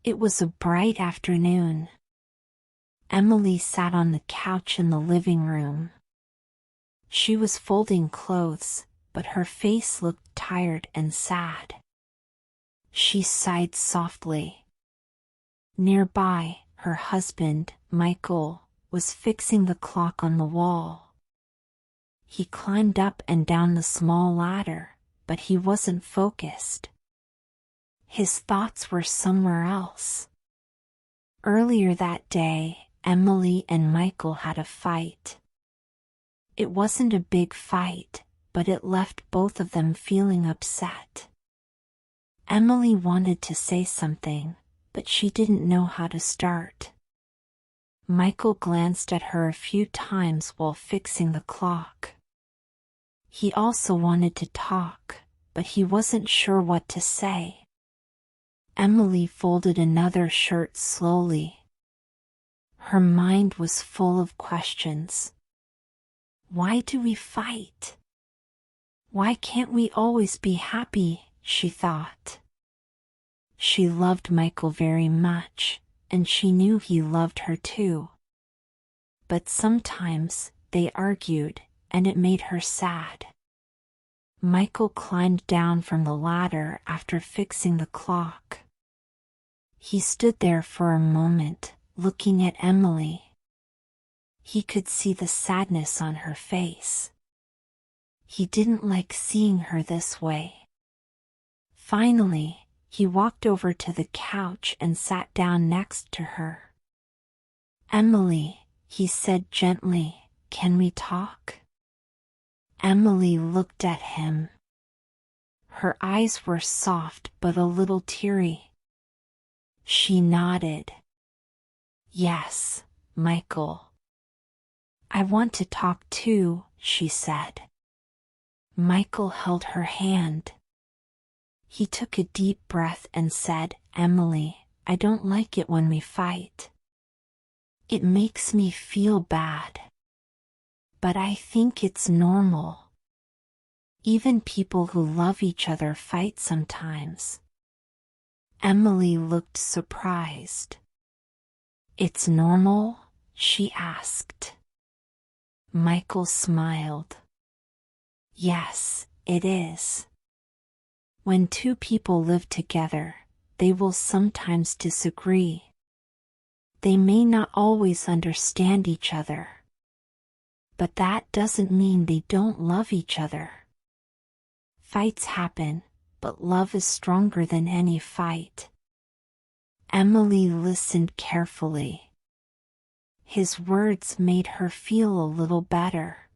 It was a bright afternoon. Emily sat on the couch in the living room. She was folding clothes, but her face looked tired and sad. She sighed softly. Nearby, her husband, Michael, was fixing the clock on the wall. He climbed up and down the small ladder, but he wasn't focused. His thoughts were somewhere else. Earlier that day, Emily and Michael had a fight. It wasn't a big fight, but it left both of them feeling upset. Emily wanted to say something, but she didn't know how to start. Michael glanced at her a few times while fixing the clock. He also wanted to talk, but he wasn't sure what to say. Emily folded another shirt slowly. Her mind was full of questions. Why do we fight? Why can't we always be happy, she thought. She loved Michael very much, and she knew he loved her too. But sometimes they argued, and it made her sad. Michael climbed down from the ladder after fixing the clock. He stood there for a moment, looking at Emily. He could see the sadness on her face. He didn't like seeing her this way. Finally, he walked over to the couch and sat down next to her. "Emily," he said gently, "can we talk?" Emily looked at him. Her eyes were soft but a little teary. She nodded. "Yes, Michael. I want to talk too," she said. Michael held her hand. He took a deep breath and said, "Emily, I don't like it when we fight. It makes me feel bad. But I think it's normal. Even people who love each other fight sometimes." Emily looked surprised. "It's normal?" she asked. Michael smiled. "Yes, it is. When two people live together, they will sometimes disagree. They may not always understand each other. But that doesn't mean they don't love each other. Fights happen, but love is stronger than any fight." Emily listened carefully. His words made her feel a little better.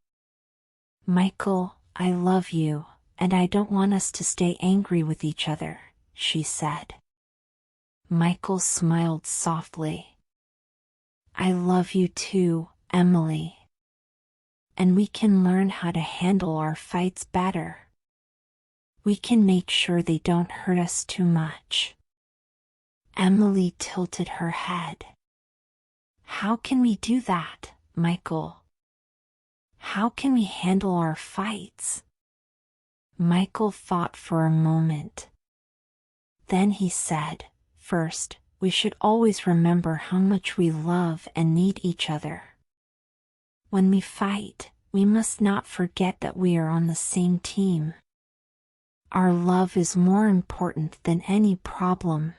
"Michael, I love you, and I don't want us to stay angry with each other," she said. Michael smiled softly. "I love you too, Emily. And we can learn how to handle our fights better. We can make sure they don't hurt us too much." Emily tilted her head. "How can we do that, Michael? How can we handle our fights?" Michael thought for a moment. Then he said, "First, we should always remember how much we love and need each other. When we fight, we must not forget that we are on the same team. Our love is more important than any problem."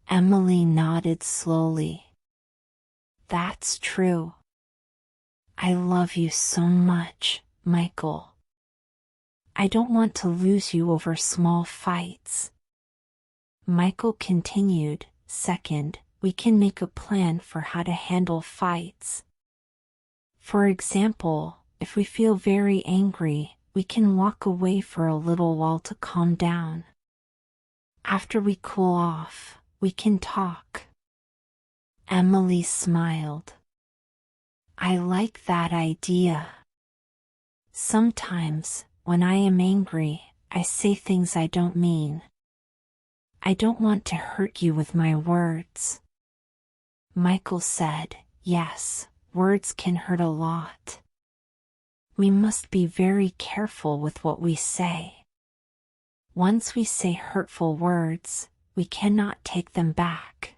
Emily nodded slowly. "That's true. I love you so much, Michael. I don't want to lose you over small fights." Michael continued, "Second, we can make a plan for how to handle fights. For example, if we feel very angry, we can walk away for a little while to calm down. After we cool off, we can talk." Emily smiled. "I like that idea. Sometimes, when I am angry, I say things I don't mean. I don't want to hurt you with my words." Michael said, "Yes, words can hurt a lot. We must be very careful with what we say. Once we say hurtful words, we cannot take them back.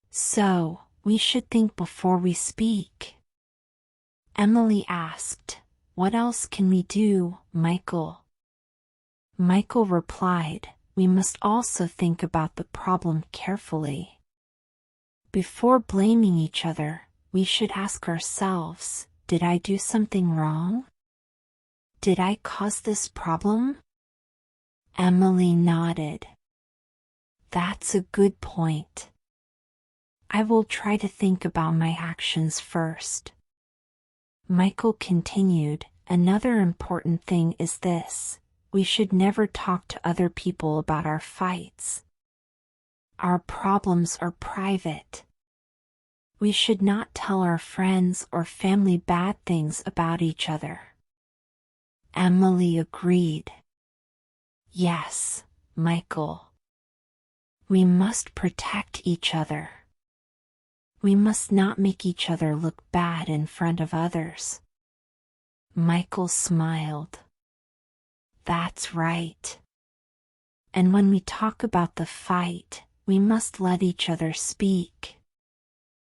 So, we should think before we speak. Emily asked, "What else can we do, Michael?" Michael replied, "We must also think about the problem carefully. Before blaming each other, we should ask ourselves, did I do something wrong? Did I cause this problem?" Emily nodded. "That's a good point. I will try to think about my actions first." Michael continued, "Another important thing is this. We should never talk to other people about our fights. Our problems are private. We should not tell our friends or family bad things about each other." Emily agreed. "Yes, Michael. We must protect each other. We must not make each other look bad in front of others." Michael smiled. "That's right. And when we talk about the fight, we must let each other speak.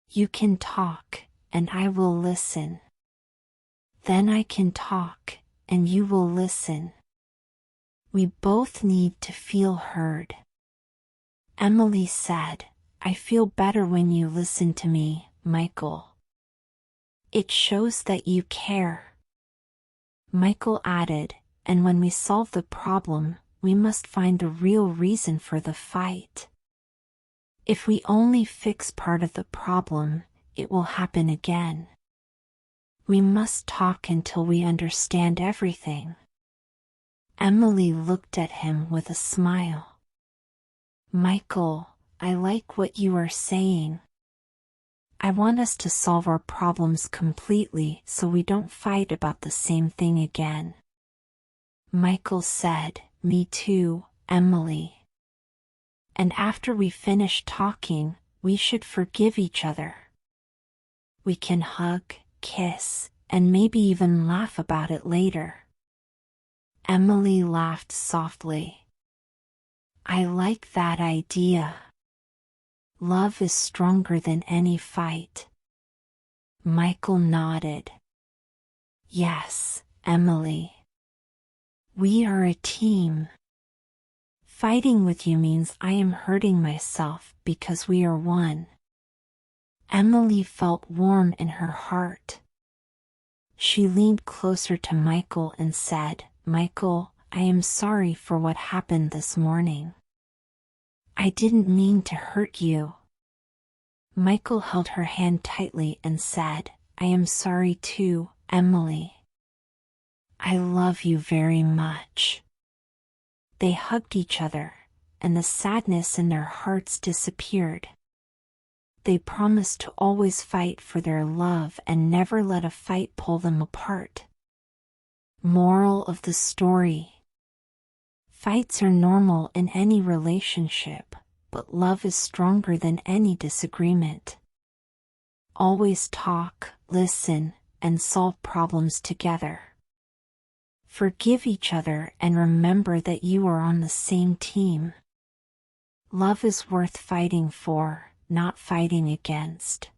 You can talk, and I will listen. Then I can talk, and you will listen. We both need to feel heard." Emily said, "I feel better when you listen to me, Michael. It shows that you care." Michael added, "And when we solve the problem, we must find the real reason for the fight. If we only fix part of the problem, it will happen again. We must talk until we understand everything." Emily looked at him with a smile. "Michael, I like what you are saying. I want us to solve our problems completely so we don't fight about the same thing again." Michael said, "Me too, Emily. And after we finish talking, we should forgive each other. We can hug, kiss, and maybe even laugh about it later." Emily laughed softly. "I like that idea. Love is stronger than any fight." Michael nodded. "Yes, Emily. We are a team. Fighting with you means I am hurting myself because we are one." Emily felt warm in her heart. She leaned closer to Michael and said, "Michael, I am sorry for what happened this morning. I didn't mean to hurt you." Michael held her hand tightly and said, "I am sorry too, Emily. I love you very much." They hugged each other, and the sadness in their hearts disappeared. They promised to always fight for their love and never let a fight pull them apart. Moral of the story: fights are normal in any relationship, but love is stronger than any disagreement. Always talk, listen, and solve problems together. Forgive each other and remember that you are on the same team. Love is worth fighting for, not fighting against.